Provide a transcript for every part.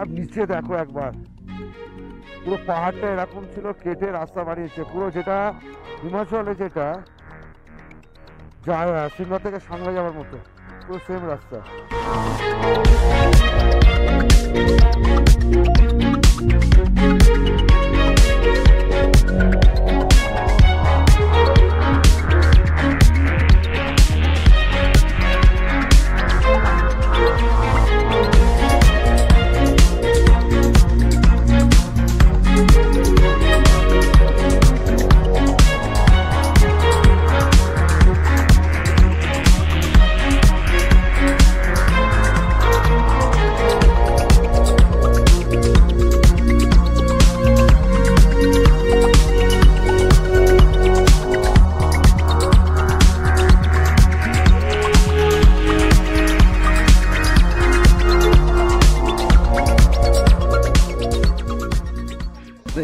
আর নিচে দেখো একবার, পুরো পাহাড়টা এরকম ছিল, কেটে রাস্তা বানিয়েছে পুরো, যেটা হিমাচলে যেটা যায় সিমলা থেকে সাংলা যাওয়ার মতো, পুরো সেম রাস্তা।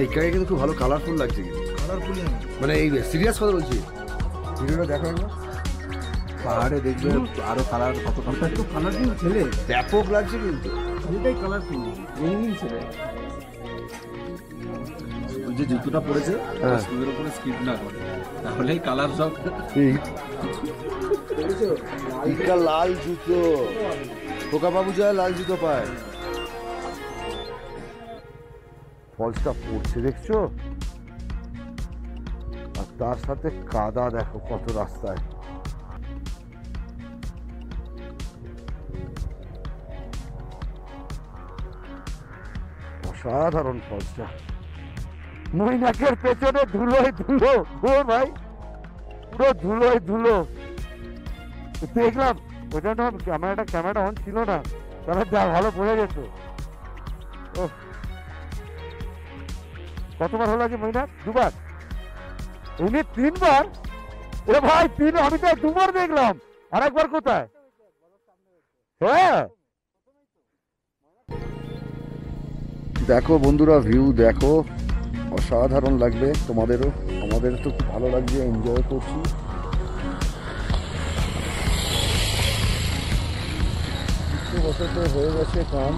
এখানে কিন্তু খুব ভালো কালারফুল লাগছে, কিন্তু কালারফুল মানে এই সিরিয়াস কথা বলছি, ভিডিওটা দেখো একবার, পাহাড়ে দেখবে আরো কালার, কত কালারফুল ছেলে, ব্যাপক লাগছে কিন্তু ছেলেটাই কালারফুল, রঙিন ছেলে। ওই যে জুতোটা পড়েছে স্কুলের উপরে স্কিপ না করে, তাহলেই কালার সব লাল জুতো, খোকা বাবু যায় লাল জুতো পায়। ফলসটা পড়ছে দেখছো, আর তার সাথে কাদা দেখো কত রাস্তায়। অসাধারণ ফলসটা, মৈনাকের পেছনে ধুলোয় ধুলো গো ভাই, পুরো ধুলোয় ধুলো। দেখলাম ওইটা না, ক্যামেরাটা অন ছিল না, তাহলে যা ভালো বোঝা যেত। ও কতবার হলো আগে মৈনাক? দুবার, উনি তিনবার। এ ভাই তিন, আমি তো দুবার দেখলাম, আর একবার কোথায়? হ্যাঁ দেখো বন্ধুরা, ভিউ দেখো, অসাধারণ লাগবে তোমাদেরও, আমাদের তো খুব ভালো লাগছে, এনজয় করছি। কিছু বছর তো হয়ে গেছে কাম।